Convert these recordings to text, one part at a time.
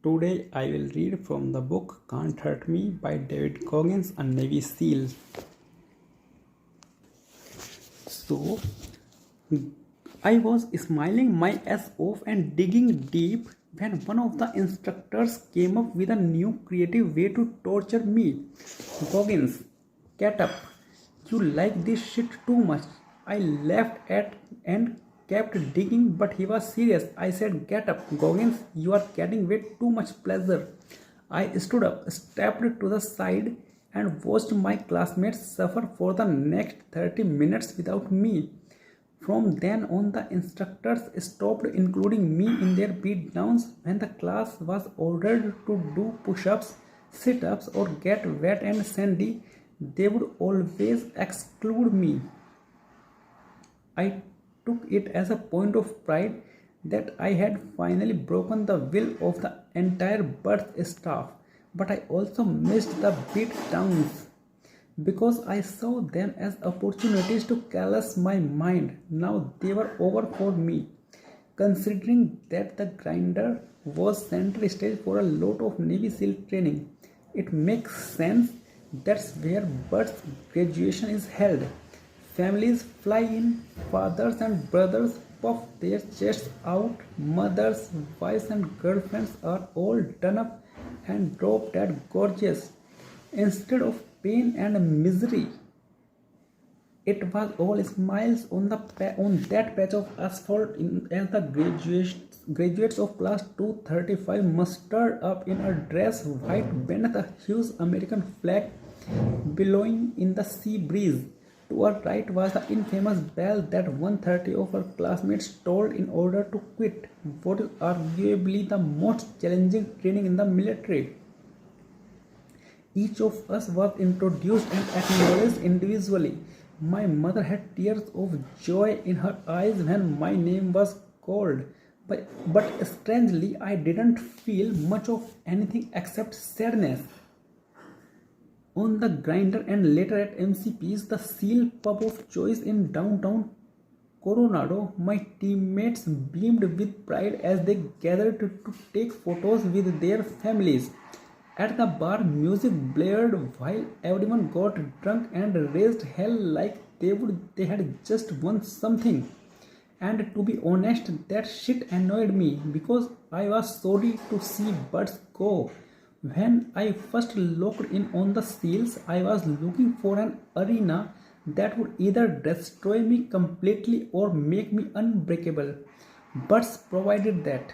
Today I will read from the book Can't Hurt Me by David Goggins, a Navy SEAL. So I was smiling my ass off and digging deep when one of the instructors came up with a new creative way to torture me. Goggins, get up. You like this shit too much. I laughed at and kept digging, but he was serious. I said, get up, Goggins. You are getting way too much pleasure. I stood up, stepped to the side, and watched my classmates suffer for the next 30 minutes without me. From then on, the instructors stopped including me in their beatdowns when the class was ordered to do push ups, sit ups, or get wet and sandy. They would always exclude me. I took it as a point of pride that I had finally broken the will of the entire birth staff, but I also missed the beatdowns because I saw them as opportunities to callous my mind. Now they were over for me. Considering that the grinder was center stage for a lot of Navy SEAL training, it makes sense that's where birth graduation is held. Families fly in, fathers and brothers puff their chests out, mothers, wives, and girlfriends are all done up and drop dead gorgeous. Instead of pain and misery, it was all smiles on on that patch of asphalt as the graduates of class 235 mustered up in a dress white beneath a huge American flag billowing in the sea breeze. To our right was the infamous bell that 130 of our classmates tolled in order to quit what is arguably the most challenging training in the military. Each of us was introduced and acknowledged individually. My mother had tears of joy in her eyes when my name was called, but strangely, I didn't feel much of anything except sadness. On the grinder and later at MCP's, the SEAL pub of choice in downtown Coronado, my teammates beamed with pride as they gathered to take photos with their families. At the bar, music blared while everyone got drunk and raised hell like they had just won something. And to be honest, that shit annoyed me because I was sorry to see birds go. When I first looked in on the seals, I was looking for an arena that would either destroy me completely or make me unbreakable. Birds provided that.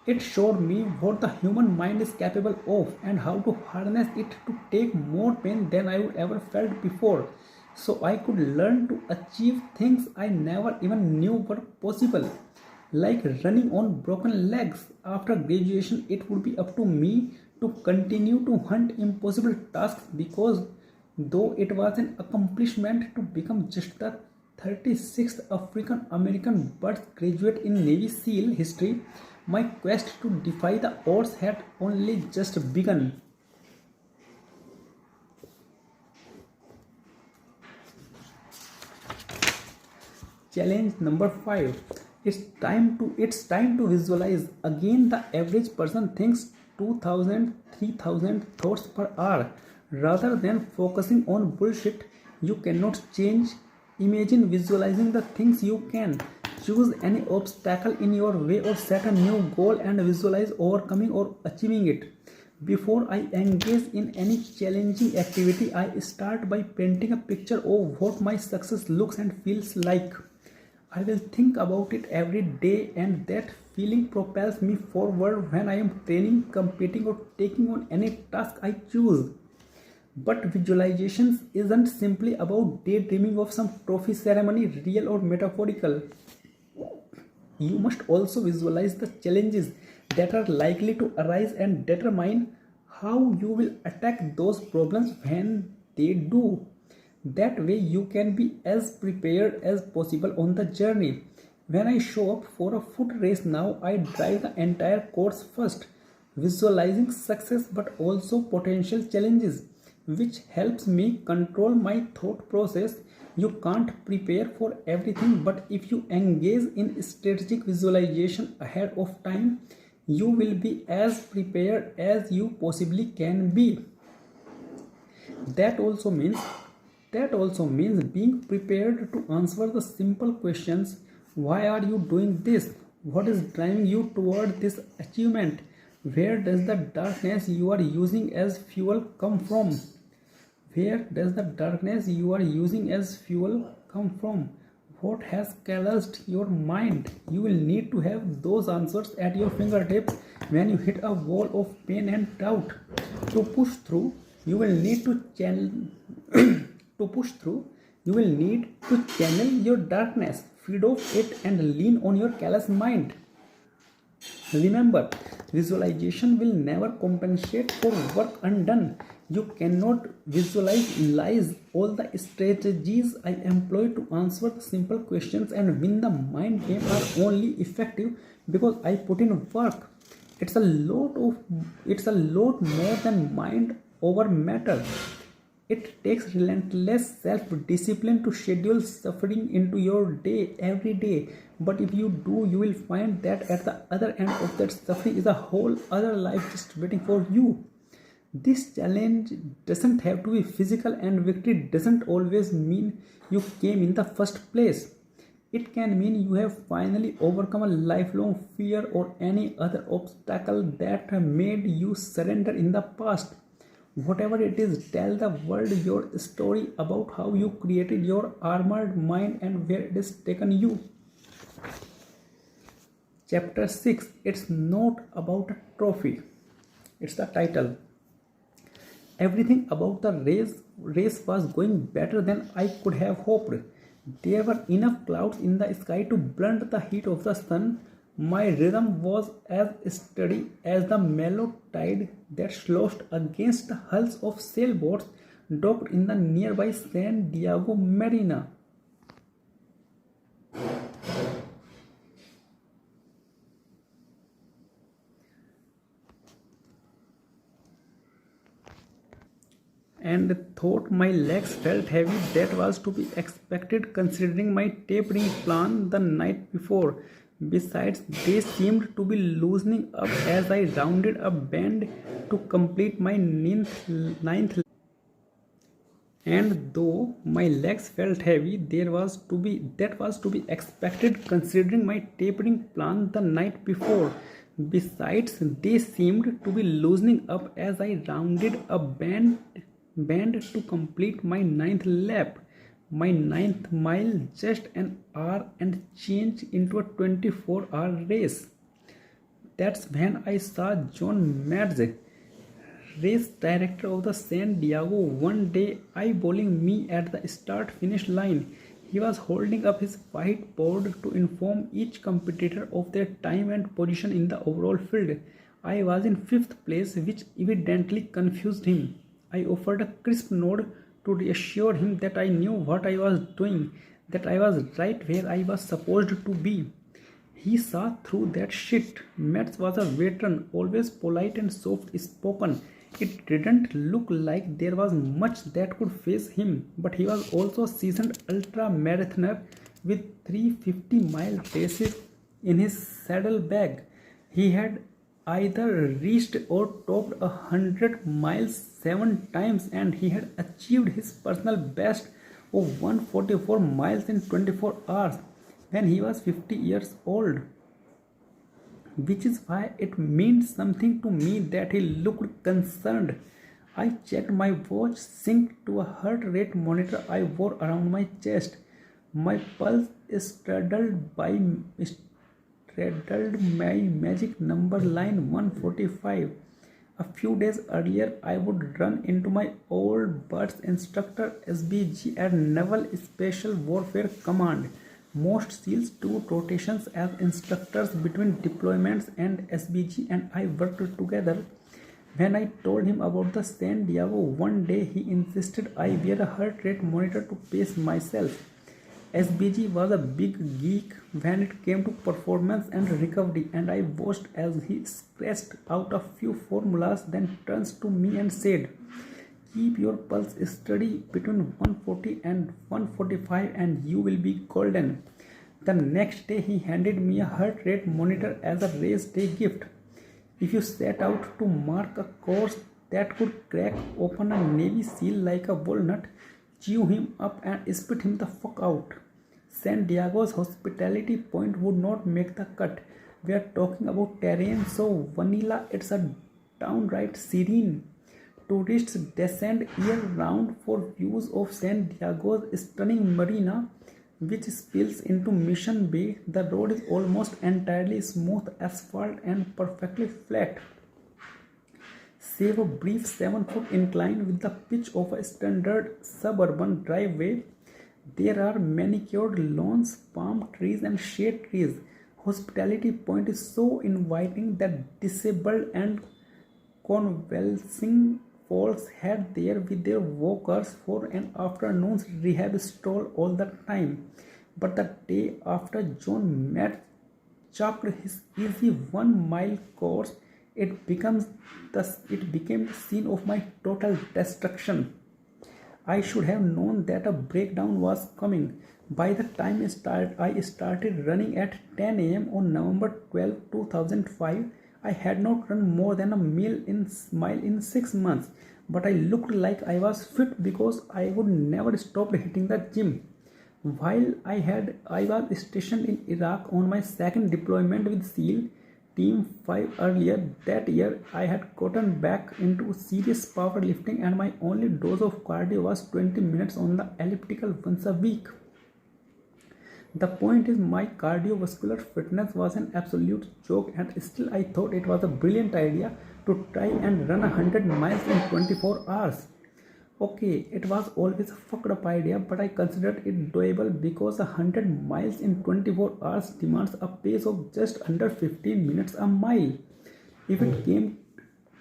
It showed me what the human mind is capable of and how to harness it to take more pain than I would ever felt before. So I could learn to achieve things I never even knew were possible. Like running on broken legs. After graduation, it would be up to me to continue to hunt impossible tasks because though it was an accomplishment to become just the 36th African American birth graduate in Navy SEAL history, my quest to defy the odds had only just begun. Challenge number 5. It's time to visualize. Again, the average person thinks 2000 3000 thoughts per hour rather than focusing on bullshit you cannot change. Imagine visualizing the things you can. Choose any obstacle in your way or set a new goal and visualize overcoming or achieving it. Before I engage in any challenging activity, I start by painting a picture of what my success looks and feels like. I will think about it every day, and that feeling propels me forward when I am training, competing, or taking on any task I choose. But visualizations isn't simply about daydreaming of some trophy ceremony, real or metaphorical. You must also visualize the challenges that are likely to arise and determine how you will attack those problems when they do. That way, you can be as prepared as possible on the journey. When I show up for a foot race now, I drive the entire course first, visualizing success but also potential challenges, which helps me control my thought process. You can't prepare for everything, but if you engage in strategic visualization ahead of time, You will be as prepared as you possibly can be. That also means being prepared to answer the simple questions: why are you doing this? What is driving you toward this achievement? Where does the darkness you are using as fuel come from? Where does the darkness you are using as fuel come from? What has calloused your mind? You will need to have those answers at your fingertips when you hit a wall of pain and doubt. To push through, you will need to channel to push through, you will need to channel your darkness, feed off it, and lean on your callous mind. Remember, visualization will never compensate for work undone. You cannot visualize all the strategies I employ to answer the simple questions and win the mind game are only effective because I put in work. It's a lot more than mind over matter. It takes relentless self-discipline to schedule suffering into your day every day. But if you do, you will find that at the other end of that suffering is a whole other life just waiting for you. This challenge doesn't have to be physical, and victory doesn't always mean you came in the first place. It can mean you have finally overcome a lifelong fear or any other obstacle that made you surrender in the past. Whatever it is, tell the world your story about how you created your armored mind and where it has taken you. Chapter 6. It's not about a trophy. It's the title. Everything about the race was going better than I could have hoped. There were enough clouds in the sky to blunt the heat of the sun. My rhythm was as steady as the mellow tide that sloshed against the hulls of sailboats docked in the nearby San Diego Marina. And thought my legs felt heavy. That was to be expected considering my tapering plan the night before. Besides, they seemed to be loosening up as I rounded a bend to complete my ninth. And though my legs felt heavy, that was to be expected considering my tapering plan the night before. Besides, they seemed to be loosening up as I rounded a bend to complete my ninth lap. My ninth mile, just an hour and change into a 24-hour race. That's when I saw John Mads, race director of the San Diego, one day eyeballing me at the start-finish line. He was holding up his whiteboard to inform each competitor of their time and position in the overall field. I was in fifth place, which evidently confused him. I offered a crisp nod to reassure him that I knew what I was doing, that I was right where I was supposed to be. He saw through that shit. Metz was a veteran, always polite and soft-spoken. It didn't look like there was much that could face him, but he was also a seasoned ultra-marathoner with 350-mile races in his saddlebag. He had either reached or topped 100 miles 7 times, and he had achieved his personal best of 144 miles in 24 hours when he was 50 years old. Which is why it meant something to me that he looked concerned. I checked my watch, synced to a heart rate monitor I wore around my chest. My pulse straddled my magic number line 145. A few days earlier, I would run into my old birds instructor SBG at Naval Special Warfare Command. Most SEALs do rotations as instructors between deployments, and SBG and I worked together. When I told him about the San Diego one day, he insisted I wear a heart rate monitor to pace myself. SBG was a big geek when it came to performance and recovery, and I watched as he scratched out a few formulas, then turns to me and said, "Keep your pulse steady between 140 and 145 and you will be golden." The next day he handed me a heart rate monitor as a race day gift. If you set out to mark a course that could crack open a Navy SEAL like a walnut, chew him up and spit him the fuck out. San Diego's hospitality point would not make the cut. We are talking about terrain so vanilla it's a downright serene. Tourists descend year-round for views of San Diego's stunning marina, which spills into Mission Bay. The road is almost entirely smooth asphalt and perfectly flat, save a brief 7-foot incline with the pitch of a standard suburban driveway. There are manicured lawns, palm trees, and shade trees. Hospitality Point is so inviting that disabled and convalescing folks head there with their walkers for an afternoon's rehab stroll all the time. But the day after John Matt chalked his easy 1 mile course, it became the scene of my total destruction. I should have known that a breakdown was coming. By the time I started running at 10 a.m. on November 12, 2005, I had not run more than a mile in 6 months, but I looked like I was fit because I would never stop hitting the gym. While I was stationed in Iraq on my second deployment with SEAL Team 5 earlier that year, I had gotten back into serious powerlifting and my only dose of cardio was 20 minutes on the elliptical once a week. The point is, my cardiovascular fitness was an absolute joke, and still I thought it was a brilliant idea to try and run 100 miles in 24 hours. Okay, it was always a fucked up idea, but I considered it doable because 100 miles in 24 hours demands a pace of just under 15 minutes a mile. If it came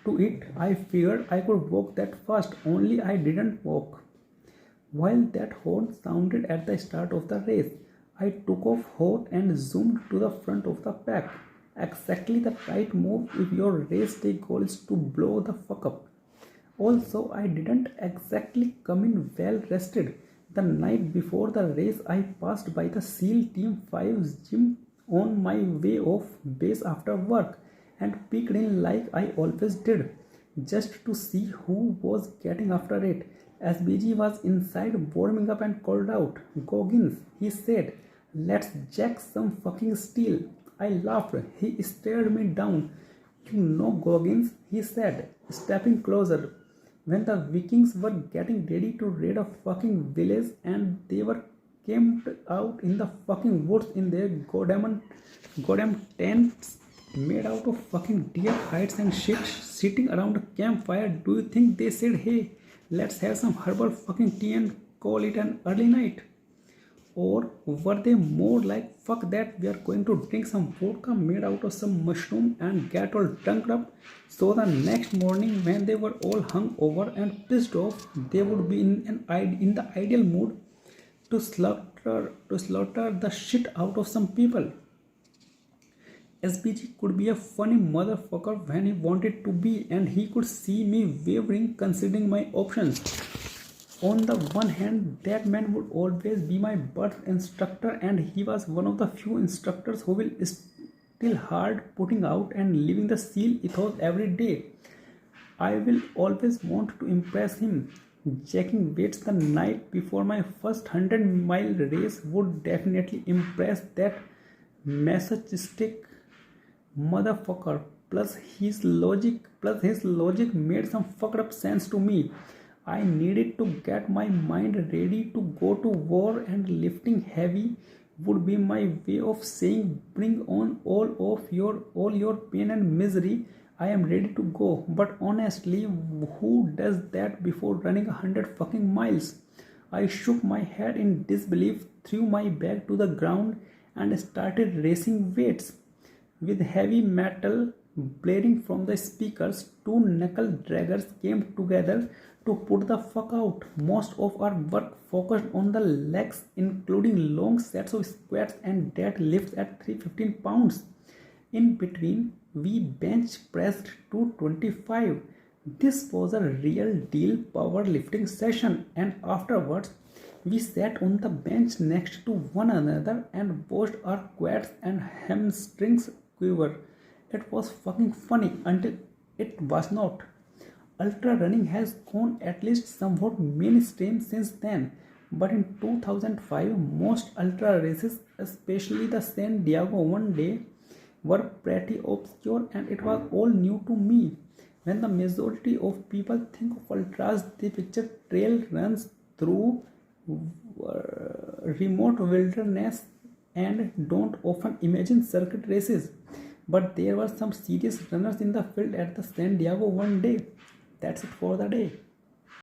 to it, I figured I could walk that fast, only I didn't walk. While that horn sounded at the start of the race, I took off hot and zoomed to the front of the pack. Exactly the right move if your race day goal is to blow the fuck up. Also, I didn't exactly come in well rested. The night before the race, I passed by the SEAL Team 5's gym on my way off base after work and peeked in like I always did, just to see who was getting after it. SBG was inside warming up and called out, "Goggins," he said, "let's jack some fucking steel." I laughed. He stared me down. "You know, Goggins," he said, stepping closer. When the Vikings were getting ready to raid a fucking village and they were camped out in the fucking woods in their goddamn tents made out of fucking deer hides and shit, sitting around a campfire, do you think they said, "Hey, let's have some herbal fucking tea and call it an early night"? Or were they more like, "Fuck that, we are going to drink some vodka made out of some mushroom and get all drunk up"? So the next morning, when they were all hung over and pissed off, they would be in the ideal mood to slaughter the shit out of some people. SBG could be a funny motherfucker when he wanted to be, and he could see me wavering considering my options. On the one hand, that man would always be my birth instructor, and he was one of the few instructors who will still hard putting out and living the SEAL ethos every day. I will always want to impress him. Jacking weights the night before my first 100-mile race would definitely impress that masochistic motherfucker. Plus his logic made some fucked up sense to me. I needed to get my mind ready to go to war, and lifting heavy would be my way of saying, "Bring on all your pain and misery. I am ready to go." But honestly, who does that before running 100 fucking miles? I shook my head in disbelief, threw my bag to the ground, and started racing weights. With heavy metal blaring from the speakers, two knuckle draggers came together to put the fuck out. Most of our work focused on the legs, including long sets of squats and deadlifts at 315 pounds. In between, we bench pressed 225. This was a real deal powerlifting session, and afterwards, we sat on the bench next to one another and watched our quads and hamstrings quiver. it was fucking funny until it was not. Ultra running has gone at least somewhat mainstream since then, but in 2005, most ultra races, especially the San Diego One Day, were pretty obscure and it was all new to me. When the majority of people think of ultras, they picture trail runs through remote wilderness and don't often imagine circuit races. But there were some serious runners in the field at the San Diego One Day. That's it for the day.